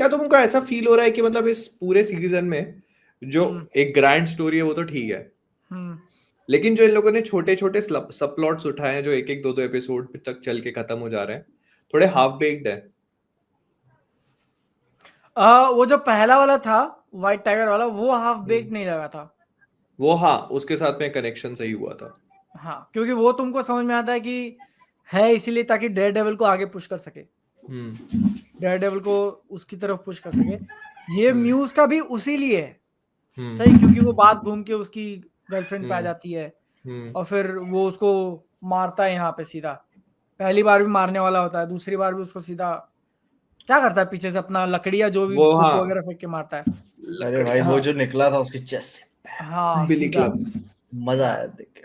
क्या तुमको ऐसा फील हो रहा है कि मतलब इस पूरे सीजन में जो एक ग्रैंड स्टोरी है वो तो ठीक है, लेकिन जो इन लोगों ने छोटे छोटे सब प्लॉट्स उठाए हैं जो एक एक दो दो एपिसोड तक चल के खत्म हो जा रहे हैं, थोड़े हाफ बेक्ड है। वो जो पहला वाला था व्हाइट टाइगर वाला, वो हाफ बेक्ड नहीं लगा था वो हाँ, उसके साथ में कनेक्शन सही हुआ था। हाँ, क्योंकि वो तुमको समझ में आता है कि है इसीलिए ताकि डेयर डेविल को आगे पुश कर सके, डेयर डेविल को उसकी तरफ पुश कर सके। ये म्यूज का भी उसी लिए है, सही, क्योंकि वो बात घूम के उसकी गर्लफ्रेंड पे आ जाती है और फिर वो उसको मारता है यहाँ पे सीधा। पहली बार भी मारने वाला होता है, दूसरी बार भी उसको सीधा क्या करता है, पीछे से अपना लकड़ियां जो भी वो थूक हाँ, वगैरह फेंक के मारता है। अरे भाई वो जो निकला था उसकी चेस्ट से, हाँ बिली सीधा। क्लब। मजा आया देख के।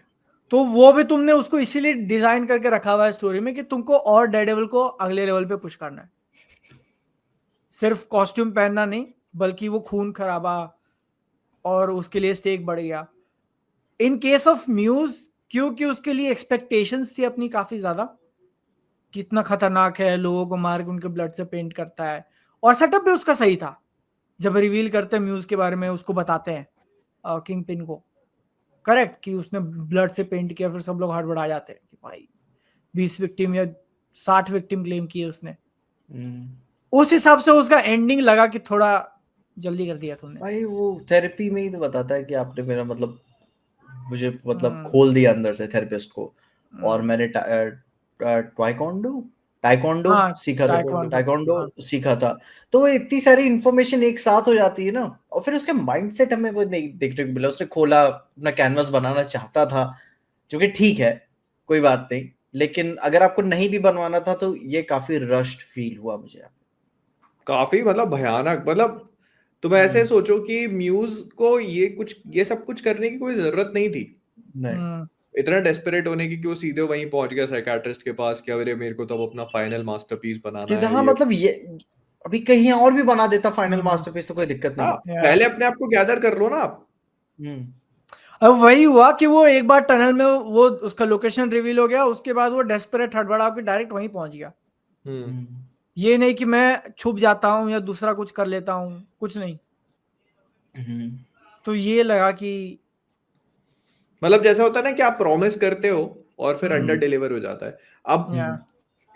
तो वो भी तुमने उसको इसीलिए डिजाइन करके रखा हुआ है स्टोरी में कि तुमको और डेयरडेविल को अगले लेवल पे पुश करना है, सिर्फ कॉस्ट्यूम पहनना नहीं, बल्कि वो खून खराबा और उसके लिए स्टेक बढ़ गया। इन केस ऑफ म्यूज, क्योंकि उसके लिए एक्सपेक्टेशंस थी अपनी काफी ज्यादा, कितना खतरनाक है, लोगों को मार के उनके ब्लड से पेंट करता है, और सेटअप भी उसका सही था। जब रिवील करते हैं म्यूज के बारे में, उसको बताते हैं किंग पिन को, करेक्ट, कि उसने ब्लड से पेंट किया, फिर सब लोग हड़बड़ा जाते हैं कि भाई 20 विक्टिम या 60 विक्टिम क्लेम किए उसने। उस हिसाब से उसका एंडिंग लगा कि थोड़ा जल्दी कर दिया तुमने। भाई वो थेरेपी में ही तो बताता है कि आपने मेरा मतलब मुझे मतलब खोल दिया अंदर से थेरेपिस्ट को, और मैंने टाइकोंडो हाँ, सीखा था, टाइकोंडो हाँ। सीखा था। तो वो इतनी सारी इंफॉर्मेशन एक साथ हो जाती है ना, और फिर उसका माइंडसेट हमें वो नहीं देखने को मिला। उसने खोला, अपना कैनवस बनाना चाहता था, जो कि ठीक है, कोई बात नहीं, लेकिन अगर आपको नहीं भी बनवाना था तो ये काफी रश्ड फील हुआ मुझे। काफी मतलब भयानक, मतलब तुम ऐसे सोचो कि म्यूज को ये सब कुछ करने की कोई जरूरत नहीं थी। नहीं, इतना डेस्परेट होने की कि वो सीधे वहीं पहुंच गया साइकाट्रिस्ट के पास कि अरे मेरे को तो अब अपना फाइनल मास्टरपीस बनाना है हाँ, ये। मतलब ये अभी कहीं और भी बना देता फाइनल मास्टरपीस तो कोई दिक्कत नहीं हाँ, होती। पहले अपने आप को गैदर कर लो ना आप। अब वही हुआ कि वो एक बार टनल में वो उसका लोकेशन रिवील हो गया, उसके बाद वो डेस्परेट हड़बड़ा के डायरेक्ट वहीं पहुंच गया। ये नहीं कि मैं छुप जाता हूँ या दूसरा कुछ कर लेता हूँ, कुछ नहीं। तो ये लगा कि मतलब जैसा होता है ना कि आप प्रॉमिस करते हो और फिर अंडर डिलीवर हो जाता है। अब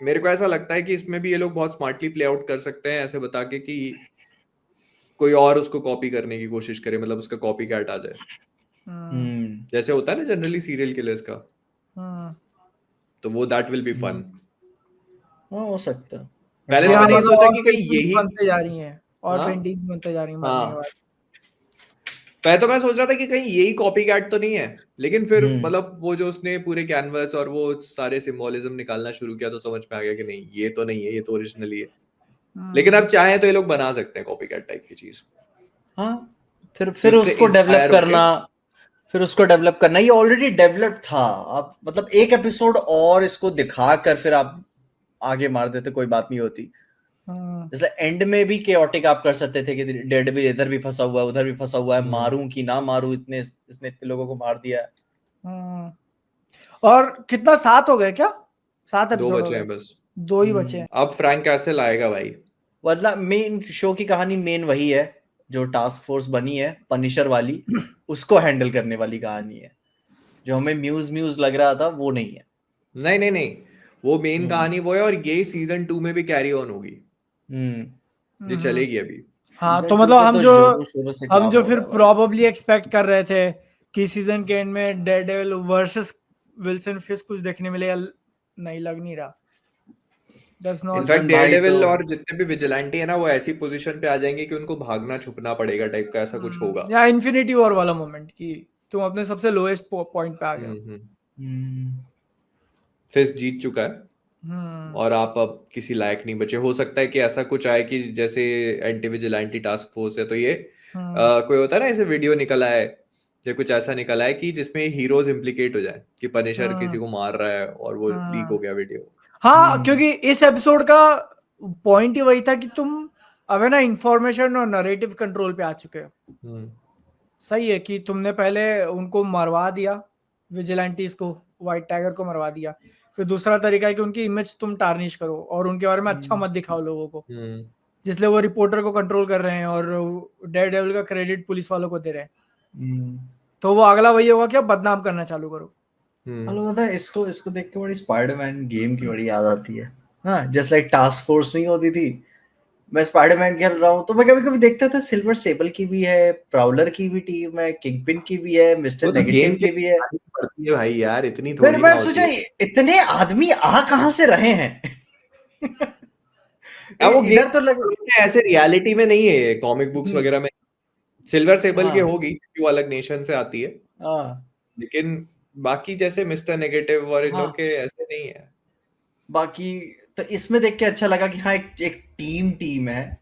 मेरे को ऐसा लगता है कि इसमें भी ये लोग बहुत स्मार्टली प्ले आउट कर सकते हैं, ऐसे बता के कि कोई और उसको कॉपी करने की कोशिश करे, मतलब उसका कॉपी कैट आ जाए, जैसे होता है ना जनरली सीरियल किलर्स का। तो वो दैट विल बी फन। हो सकता है। पहले तो मैंने ये सोचा कि कहीं यही बनते जा रही हैं और हाँ पेंटिंग्स बनते जा रही हैं मरने के बाद। पहले तो मैं सोच रहा था कि कहीं यही कॉपी कैट तो नहीं है, लेकिन फिर मतलब वो जो उसने पूरे कैनवस और वो सारे सिंबोलिज्म निकालना शुरू किया तो समझ में आ गया कि नहीं, ये तो नहीं है, ये तो ओरिजिनली है। लेकिन अब चाहे तो ये लोग बना सकते हैं कॉपी कैट टाइप की चीज। हाँ, फिर उसको डेवलप करना, ये ऑलरेडी डेवलप था। आप मतलब एक एपिसोड और इसको दिखाकर फिर आप आगे मार देते, कोई बात नहीं होती। इसलिए एंड में भी केओटिक आप कर सकते थे कि डेडविल इधर भी फंसा हुआ है, उधर भी फंसा हुआ है, मारूं कि ना मारूं, इसने इतने लोगों को मार दिया है। और कितना 7 हो गए क्या? 7 दो एपिसोड हो बचे गए, हैं बस। 2 ही बचे हैं। अब फ्रैंक कैसल आएगा भाई। मतलब मेन शो की कहानी मेन वही है, जो टास्क फोर्स बनी है पनिशर वाली, उसको हैंडल करने वाली कहानी है। जो हमें म्यूज लग रहा था वो नहीं है। नहीं, वो मेन कहानी वो है, और ये सीजन 2 में भी कैरी ऑन होगी, ये चलेगी अभी। हाँ, तो सीजन 2 मतलब पे तो जोरों शोरों से काम हो फिर रहा है भाई। प्रोबेबली एक्सपेक्ट कर रहे थे कि सीजन के एंड में डेयरडेविल वर्सेस विल्सन फिस्क कुछ देखने मिलेगा, नहीं लग नहीं रहा। That's not. इनफैक्ट भाई डेयरडेविल तो और जितने भी विजिलेंटी है ना, वो ऐसी पोजीशन पे आ जाएंगे कि उनको भागना छुपना पड़ेगा टाइप का ऐसा कुछ होगा। या इन्फिनिटी वॉर वाला मोमेंट कि तुम अपने सबसे लोएस्ट पॉइंट पे आ गए हो। फिस्ट जीत चुका है और आप अब किसी लायक नहीं बचे। हो सकता है कि ऐसा कुछ आए कि जैसे एंटी विजिलेंटी टास्क फोर्स है तो ये कोई होता है ना, ऐसे वीडियो निकल आए या कुछ ऐसा निकल आए कि जिसमें हीरोज इम्प्लीकेट हो जाए कि पनिशर किसी को मार रहा है और वो लीक हो गया वीडियो। हाँ, क्योंकि इस एपिसोड का पॉइंट ही वही था कि तुम अब है ना इंफॉर्मेशन और नरेटिव कंट्रोल पे आ चुके हो। सही है कि तुमने पहले उनको मरवा दिया, विजिलेंटीज को, व्हाइट टाइगर को मरवा दिया। फिर दूसरा तरीका है कि उनकी इमेज तुम टार्निश करो और उनके बारे में अच्छा मत दिखाओ लोगों को। जिसलिए वो रिपोर्टर को कंट्रोल कर रहे हैं और डेयरडेविल का क्रेडिट पुलिस वालों को दे रहे हैं। तो वो अगला वही होगा कि अब बदनाम करना चालू करो। हेलो पता है इसको देख के बड़ी स्पाइडरमैन गेम की बड़ी याद आती है। हाँ, जस्ट लाइक टास्क फोर्स नहीं होती थी, मैं स्पाइडरमैन खेल रहा हूँ तो मैं कभी कभी देखता था सिल्वर सेबल की भी है, प्राउलर की भी टीम है, किंगपिन की भी है, मिस्टर नेगेटिव की भी है। पड़ती है भाई यार, इतनी फिर थोड़ी मैं ना सोचा होती है। इतने आदमी आ कहाँ से रहे हैं। वो इधर तो लग ऐसे रियलिटी में नहीं है, कॉमिक बुक्स वगैरह में सिल्वर सेबल की हाँ होगी क्योंकि वो अलग नेशन से आती है, हाँ लेकिन बाकी जैसे मिस्टर नेगेटिव और इन लोग हाँ। के ऐसे नहीं है। बाकी तो इसमें देख के अच्छा लगा कि हाँ एक टीम है।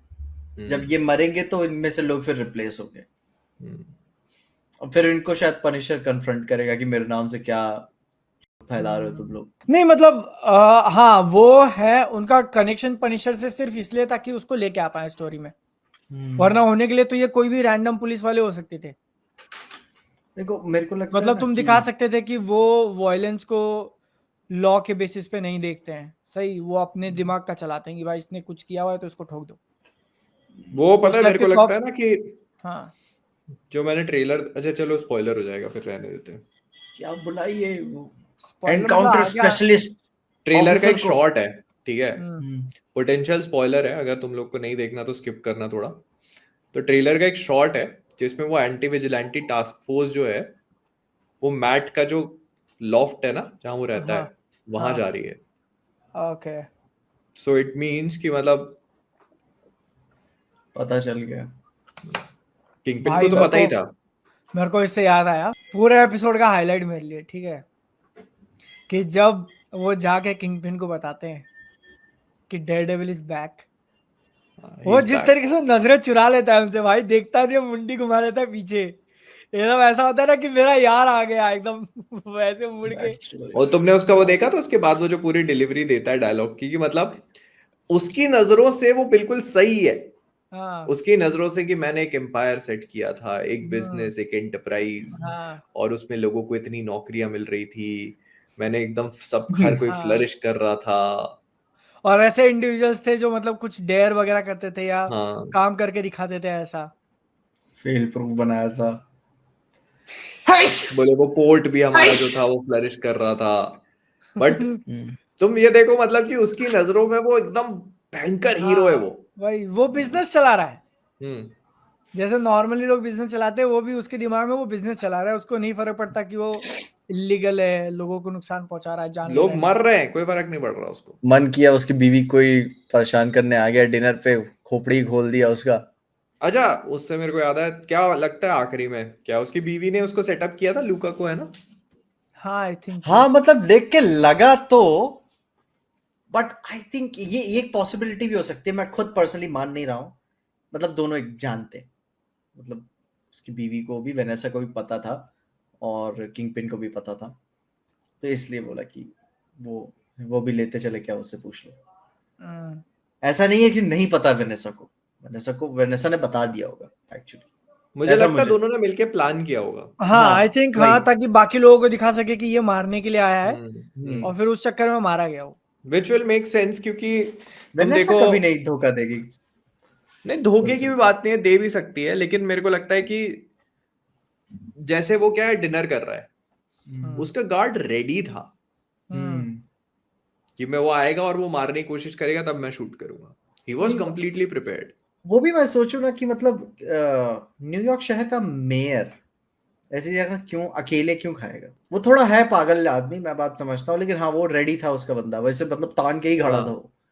जब ये मरेंगे तो इनमें से लोग फिर रिप्लेस होंगे और फिर इनको शायद पनिशर कन्फ्रंट करेगा कि मेरे नाम से क्या फैला रहे हो तुम लोग। नहीं मतलब हाँ वो है, उनका कनेक्शन पनिशर से सिर्फ इसलिए ताकि उसको लेके आ पाए स्टोरी में, वरना होने के लिए तो ये कोई भी रैंडम पुलिस वाले हो सकते थे। देखो मेरे को लगता है मतलब ना तुम कि दिखा सकते थे कि वो वायलेंस को लॉ के बेसिस पे नहीं देखते हैं, सही, वो अपने दिमाग का चलाते हैं कि भाई इसने कुछ किया हुआ है तो इसको ठोक दो। वो पता उस है टाइप मेरे के को लगता है cops- ना कि हाँ जो मैंने ट्रेलर, अच्छा चलो स्पॉइलर हो जाएगा फिर रहने देते हैं। क्या बुलाइए spoiler मतलब एनकाउंटर आ गया। स्पेशलिस्ट ट्रेलर का ऑफिसर एक को। शॉट है, ठीक है, हम्म, पोटेंशियल स्पॉइलर है, अगर तुम लोग को नहीं देखना तो स्किप करना थोड़ा। तो ट्रेलर का एक शॉट है जिसमें वो एंटी विजिलेंटी टास्क फोर्स जो है वो मैट का जो लॉफ्ट है ना जहां वो रहता हाँ है वहां जा रही है। ओके सो इट मींस कि मतलब पता चल गया। किंगपिन को भाई तो पता ही था। मेरे को इससे याद आया पूरे एपिसोड का हाईलाइट मेरे लिए, ठीक है, कि जब वो जाके किंगपिन को बताते हैं कि डेयरडेविल इज बैक, वो He's जिस back. तरीके से नजरें चुरा लेता है उनसे, भाई देखता नहीं है, मुंडी घुमा लेता है पीछे, एकदम ऐसा होता है ना कि मेरा यार आ गया एकदम वैसे मुड़ के। और तुमने उसका वो देखा तो उसके बाद वो जो पूरी डिलीवरी देता है डायलॉग की, कि मतलब उसकी नजरों से वो बिल्कुल सही है, हाँ उसकी नजरों से कि मैंने एक एम्पायर सेट किया था, एक बिजनेस, एक एंटरप्राइज, हाँ और उसमें लोगों को इतनी नौकरियां मिल रही थी, मैंने एकदम सब हर कोई हाँ। फ्लरिश कर रहा था। और ऐसे इंडिविजुअल्स थे जो मतलब कुछ डेयर वगैरह करते थे या हाँ काम करके दिखाते थे ऐसा। फेल प्रूफ बनाया था। बोले वो पोर्ट भी हमारा जो था वो फ्लरिश कर रहा था, बट तुम ये देखो मतलब कि उसकी नजरों में वो एकदम भयंकर हीरो है वो। भाई वो बिजनेस चला रहा है, हम्म जैसे नॉर्मली लोग बिजनेस चलाते हैं, वो भी उसके दिमाग में वो बिजनेस चला रहा है, उसको नहीं फर्क पड़ता कि वो इलीगल है, लोगों को नुकसान पहुंचा रहा है, जान ले लोग रहा है। मर रहे हैं, कोई फर्क नहीं पड़ रहा उसको। मन किया उसकी बीवी कोई परेशान करने आ गया डिनर पे, खोपड़ी खोल दिया उसका। अच्छा उससे मेरे को याद है, क्या लगता है आखिरी में क्या उसकी बीवी ने उसको सेटअप किया था, लूका को, है ना? हाँ आई थिंक हाँ मतलब देख के लगा तो, बट आई थिंक ये एक पॉसिबिलिटी भी हो सकती है, मैं खुद पर्सनली मान नहीं रहा हूँ। मतलब दोनों एक जानते, मतलब उसकी बीवी को भी वेनेसा को भी पता था और किंगपिन को भी पता था, तो इसलिए बोला कि वो भी लेते चले, क्या उससे पूछ लो। ऐसा नहीं है कि नहीं पता वेनेसा ने बता दिया होगा एक्चुअली। मुझे लगता है दोनों ने मिलके प्लान किया होगा। हाँ आई थिंक वही। हाँ, ताकि बाकी लोगों को दिखा सके कि ये मारने के लिए आया है हम्म और फिर उस चक्कर में मारा गया वो। विच विल मेक सेंस, क्योंकि तुम वेनेसा देखो, कभी नहीं धोखा देगी। नहीं धोखे की भी बात नहीं है, दे भी सकती है, लेकिन मेरे को लगता है कि जैसे वो क्या है डिनर कर रहा है, उसका गार्ड रेडी था कि मैं वो आएगा और वो मारने की कोशिश करेगा तब मैं शूट करूंगा। He was completely prepared. वो भी मैं सोचूं ना कि मतलब न्यूयॉर्क शहर का मेयर ऐसी जगह क्यों अकेले क्यों खाएगा। वो थोड़ा है पागल आदमी, मैं बात समझता हूँ, लेकिन हाँ वो रेडी था उसका बंदा, वैसे मतलब तान के ही खड़ा था वो।